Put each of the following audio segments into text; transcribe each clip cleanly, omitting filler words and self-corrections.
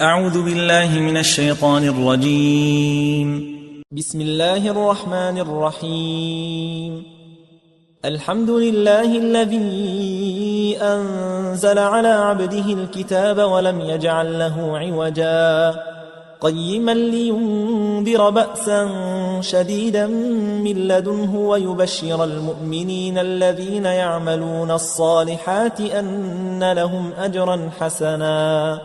أعوذ بالله من الشيطان الرجيم. بسم الله الرحمن الرحيم. الحمد لله الذي أنزل على عبده الكتاب ولم يجعل له عوجا قيما لينذر بأسا شديدا من لدنه ويبشر المؤمنين الذين يعملون الصالحات أن لهم أجرا حسنا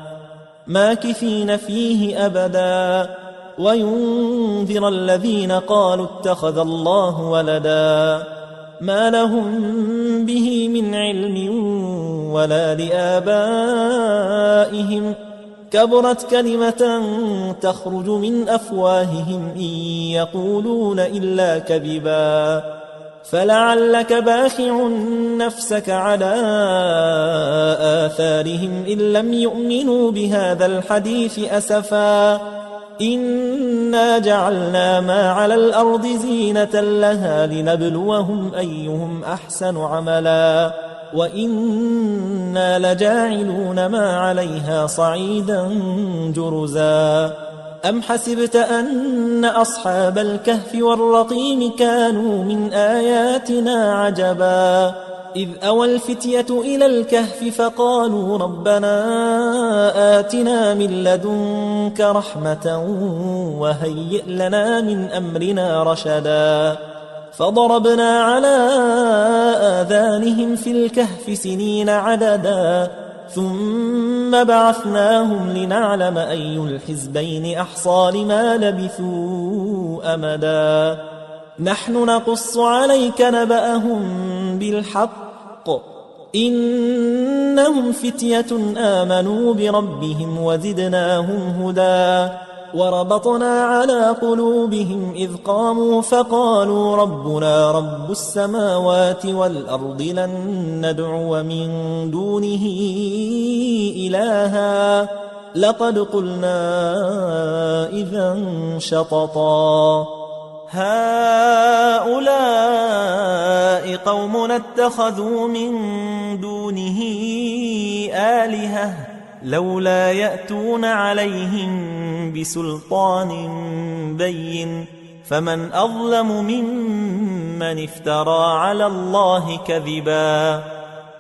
ماكثين فيه أبدا وينذر الذين قالوا اتخذ الله ولدا ما لهم به من علم ولا لآبائهم كبرت كلمة تخرج من أفواههم إن يقولون إلا كذبا فلعلك باخع نفسك على آثارهم إن لم يؤمنوا بهذا الحديث أسفا إنا جعلنا ما على الأرض زينة لها لنبلوهم أيهم أحسن عملا وإنا لجاعلون ما عليها صعيدا جرزا أم حسبت أن أصحاب الكهف والرقيم كانوا من آياتنا عجبا إذ أوى الفتية إلى الكهف فقالوا ربنا آتنا من لدنك رحمة وهيئ لنا من أمرنا رشدا فضربنا على آذانهم في الكهف سنين عددا ثم بعثناهم لنعلم أي الحزبين أحصى لما لبثوا أمدا نحن نقص عليك نبأهم بالحق إنهم فتية آمنوا بربهم وزدناهم هدى وربطنا على قلوبهم إذ قاموا فقالوا ربنا رب السماوات والأرض لن ندعو من دونه إلها لقد قلنا إذا شططا هؤلاء قومنا اتخذوا من دونه آلهة لولا يأتون عليهم بسلطان بين فمن أظلم ممن افترى على الله كذبا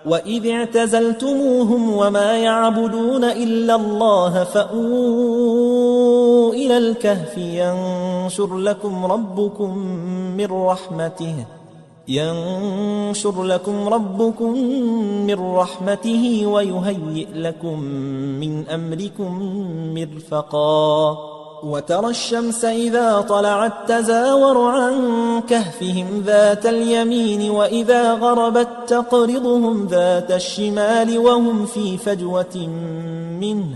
وإذ اعتزلتموهم وما يعبدون إلا الله فأووا إلى الكهف ينشر لكم ربكم من رحمته ويهيئ لكم من أمركم مرفقا وترى الشمس إذا طلعت تزاور عن كهفهم ذات اليمين وإذا غربت تقرضهم ذات الشمال وهم في فجوة منه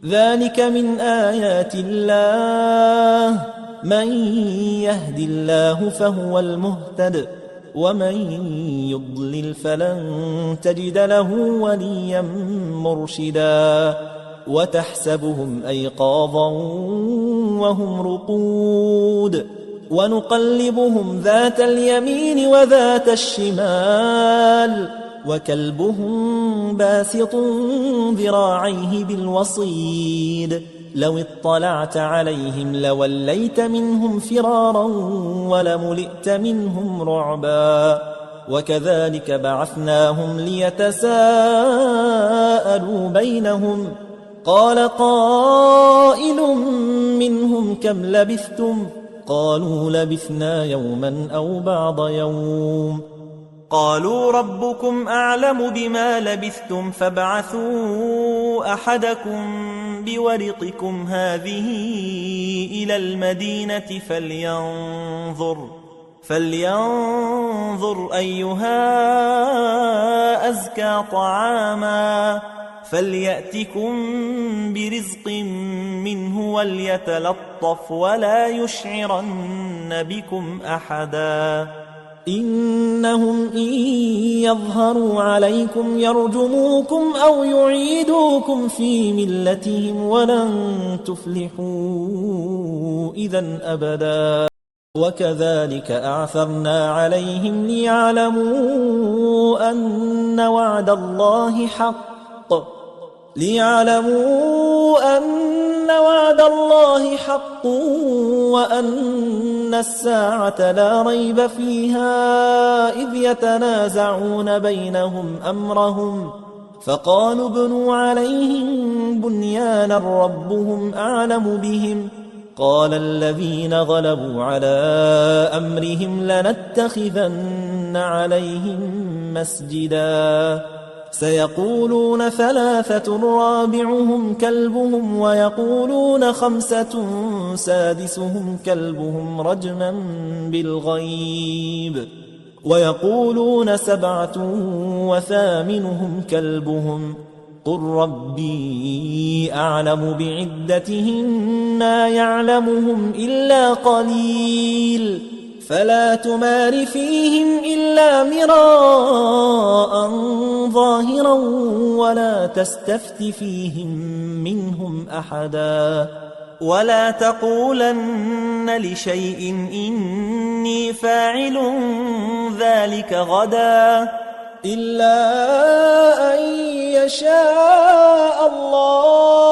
ذلك من آيات الله من يهد الله فهو المهتد ومن يضلل فلن تجد له وليا مرشدا وتحسبهم أيقاظا وهم رقود ونقلبهم ذات اليمين وذات الشمال وكلبهم باسط ذراعيه بالوصيد لو اطلعت عليهم لوليت منهم فرارا ولملئت منهم رعبا وكذلك بعثناهم ليتساءلوا بينهم قال قائل منهم كم لبثتم قالوا لبثنا يوما أو بعض يوم قالوا ربكم أعلم بما لبثتم فابعثوا أحدكم بورقكم هذه إلى المدينة فلينظر أيها أزكى طعاما فليأتكم برزق منه وليتلطف ولا يشعرن بكم أحدا إنهم إن يظهروا عليكم يرجموكم أو يعيدوكم في ملتهم ولن تفلحوا إذا أبدا وكذلك أعثرنا عليهم ليعلموا أن وعد الله حق ليعلموا أن الله حق وأن الساعة لا ريب فيها إذ يتنازعون بينهم أمرهم فقالوا ابنوا عليهم بنيانا ربهم أعلم بهم قال الذين غلبوا على أمرهم لنتخذن عليهم مسجدا سيقولون ثلاثة رابعهم كلبهم ويقولون خمسة سادسهم كلبهم رجما بالغيب ويقولون سبعة وثامنهم كلبهم قل ربي أعلم بعدتهم ما يعلمهم إلا قليل فلا تمار فيهم إلا مراء ظاهرا ولا تستفت فيهم منهم أحدا ولا تقولن لشيء إني فاعل ذلك غدا إلا أن يشاء الله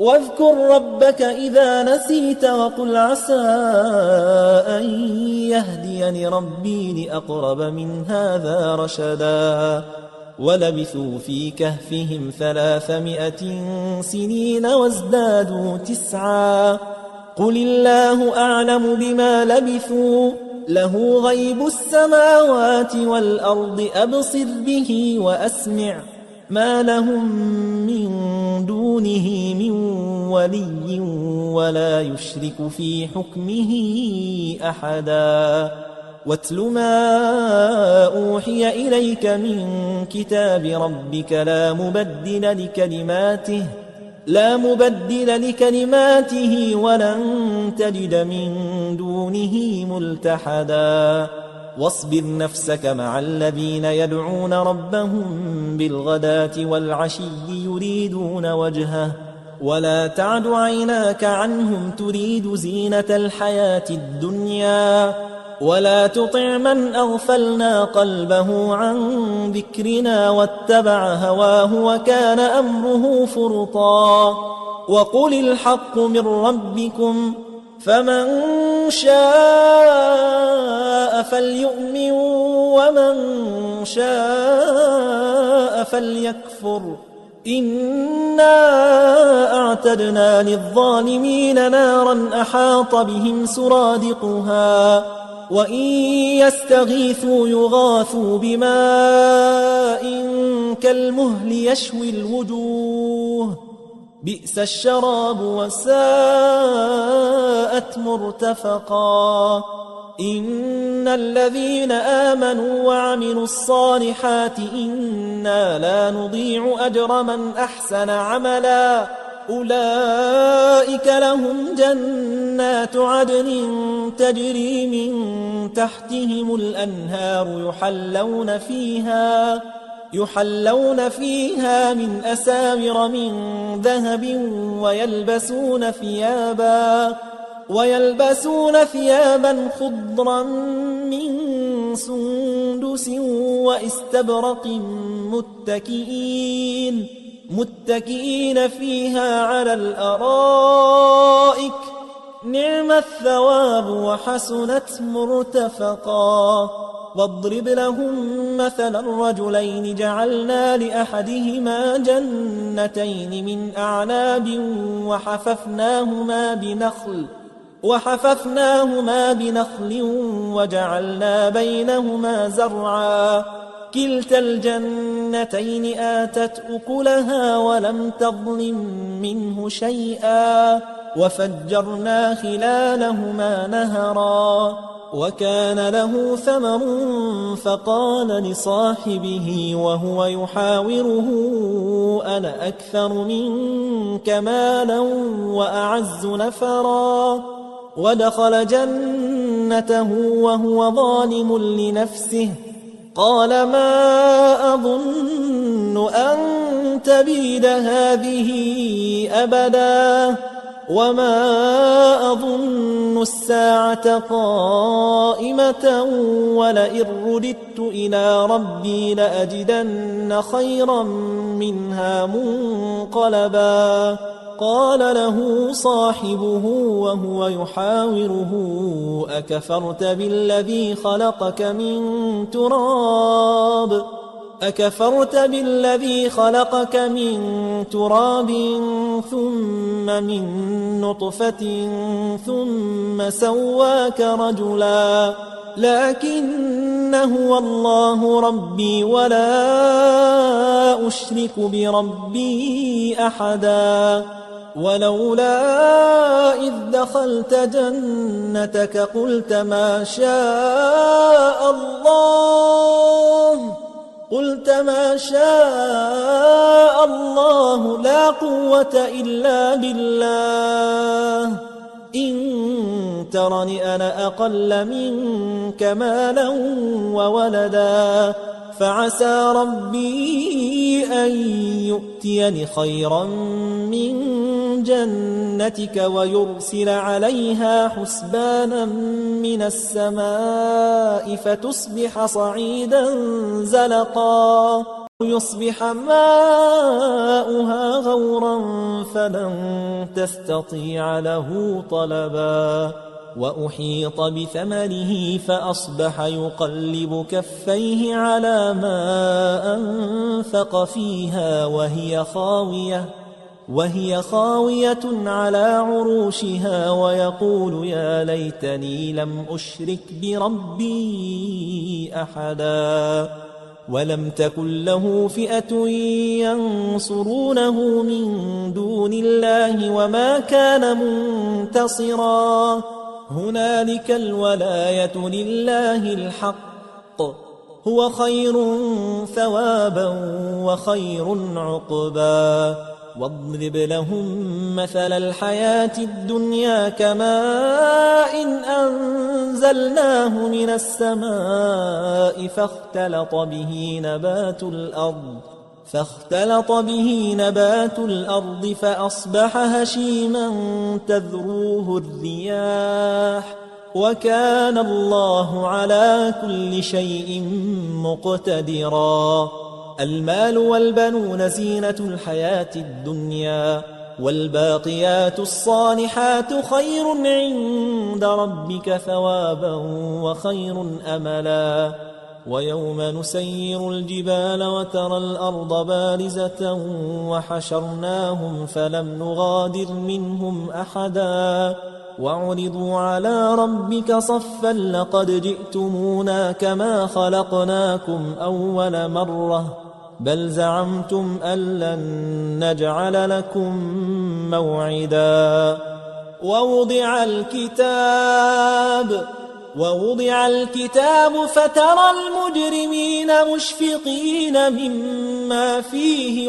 واذكر ربك إذا نسيت وقل عسى أن يهديني ربي لأقرب من هذا رشدا ولبثوا في كهفهم 300 سنين وازدادوا 9 قل الله أعلم بما لبثوا له غيب السماوات والأرض أبصر به وأسمع ما لهم من دونه من ولي ولا يشرك في حكمه أحدا واتل ما أوحي إليك من كتاب ربك لا مبدل لكلماته ولن تجد من دونه ملتحدا واصبر نفسك مع الذين يدعون ربهم بالغداة والعشي يريدون وجهه ولا تعد عيناك عنهم تريد زينة الحياة الدنيا ولا تطع من أغفلنا قلبه عن ذكرنا واتبع هواه وكان أمره فرطا وقل الحق من ربكم فمن شاء فليؤمن ومن شاء فليكفر إنا أعتدنا للظالمين نارا أحاط بهم سرادقها وإن يستغيثوا يغاثوا بماء كالمهل يشوي الوجوه بئس الشراب وساءت مرتفقا إن الذين آمنوا وعملوا الصالحات إنا لا نضيع أجر من أحسن عملا أولئك لهم جنات عدن تجري من تحتهم الأنهار يحلون فيها من أساور من ذهب ويلبسون ثيابا خضرا من سندس واستبرق متكئين فيها على الأرائك نعم الثواب وحسنت مرتفقا واضرب لهم مثلا الرجلين جعلنا لأحدهما جنتين من أعناب وحففناهما بنخل وجعلنا بينهما زرعا كلتا الجنتين آتت أكلها ولم تظلم منه شيئا وفجرنا خلالهما نهرا وكان له ثمر فقال لصاحبه وهو يحاوره أنا أكثر منك مالا وأعز نفرا ودخل جنته وهو ظالم لنفسه قال ما أظن أن تبيد هذه أبدا وما أظن الساعة قائمة ولئن رددت إلى ربي لأجدن خيرا منها منقلبا قال له صاحبه وهو يحاوره أكفرت بالذي خلقك من تراب ثم من نطفة ثم سواك رجلا لكن هو الله ربي ولا أشرك بربي أحدا ولولا إذ دخلت جنتك قلت ما شاء الله لا قوة إلا بالله إن ترني أنا أقل منك مالا وولدا فعسى ربي أن يؤتيني خيرا من جنتك ويرسل عليها حسبانا من السماء فتصبح صعيدا زلقا يصبح ماؤها غورا فلن تستطيع له طلبا وأحيط بثمره فأصبح يقلب كفيه على ما أنفق فيها وهي خاوية على عروشها ويقول يا ليتني لم أشرك بربي أحدا ولم تكن له فئة ينصرونه من دون الله وما كان منتصرا هنالك الولاية لله الحق هو خير ثوابا وخير عقبا واضرب لهم مثل الحياة الدنيا كماء أنزلناه من السماء فاختلط به نبات الأرض فأصبح هشيما تذروه الرياح وكان الله على كل شيء مقتدرا المال والبنون زينة الحياة الدنيا والباقيات الصالحات خير عند ربك ثوابا وخير أملا ويوم نسير الجبال وترى الأرض بارزة وحشرناهم فلم نغادر منهم أحدا وعرضوا على ربك صفا لقد جئتمونا كما خلقناكم أول مرة بل زعمتم أن لن نجعل لكم موعدا ووضع الكتاب فترى المجرمين مشفقين مما فيه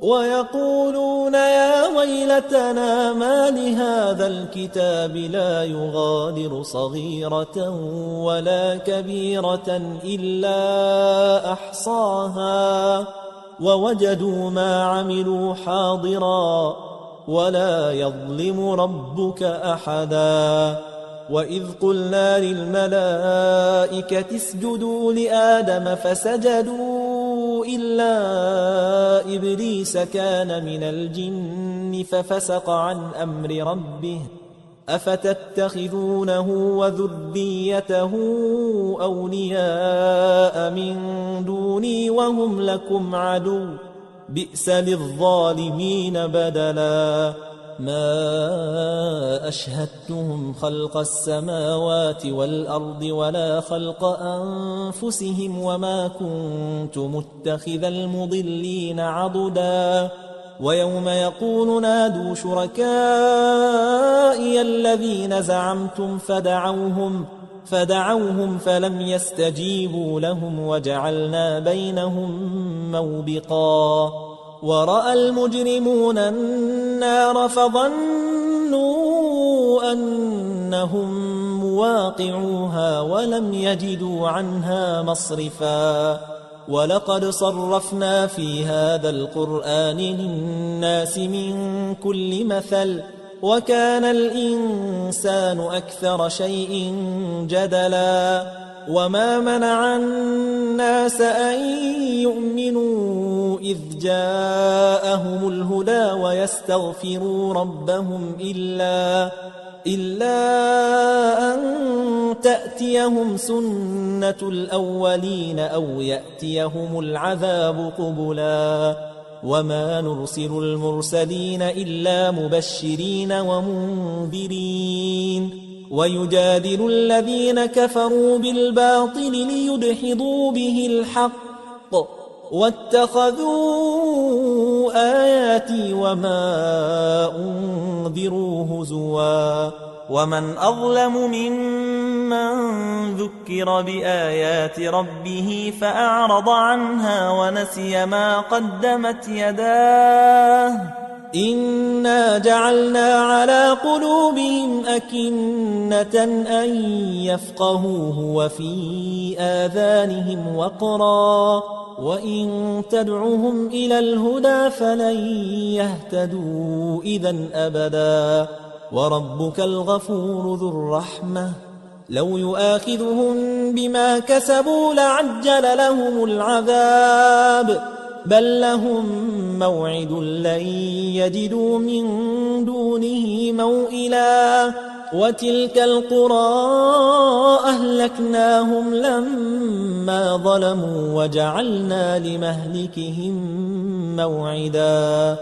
ويقولون يا ويلتنا ما لهذا الكتاب لا يغادر صغيرة ولا كبيرة إلا أحصاها ووجدوا ما عملوا حاضرا ولا يظلم ربك أحدا وإذ قلنا للملائكة اسجدوا لآدم فسجدوا إلا إبليس كان من الجن ففسق عن أمر ربه أفتتخذونه وذريته أولياء من دوني وهم لكم عدو بئس للظالمين بدلا ما أشهدتهم خلق السماوات والأرض ولا خلق أنفسهم وما كنت متخذ المضلين عضدا ويوم يقول نادوا شركائي الذين زعمتم فدعوهم فلم يستجيبوا لهم وجعلنا بينهم موبقا ورأى المجرمون النار فظنوا أنهم مواقعوها ولم يجدوا عنها مصرفا ولقد صرفنا في هذا القرآن للناس من كل مثل وكان الإنسان أكثر شيء جدلا وما منع الناس أن يؤمنوا إذ جاءهم الهدى ويستغفروا ربهم إلا أن تأتيهم سنة الأولين أو يأتيهم العذاب قبلا وما نرسل المرسلين إلا مبشرين ومنذرين ويجادل الذين كفروا بالباطل ليدحضوا به الحق واتخذوا آياتي وما أنذروا هزوا ومن أظلم ممن ذكر بآيات ربه فأعرض عنها ونسي ما قدمت يداه إنا جعلنا على قلوبهم أكنة أن يفقهوه وفي آذانهم وقرا وإن تدعهم إلى الهدى فلن يهتدوا إذن أبدا وربك الغفور ذو الرحمة لو يؤاخذهم بما كسبوا لعجل لهم العذاب بل لهم موعد لن يجدوا من دونه موئلا وتلك القرى أهلكناهم لما ظلموا وجعلنا لمهلكهم موعدا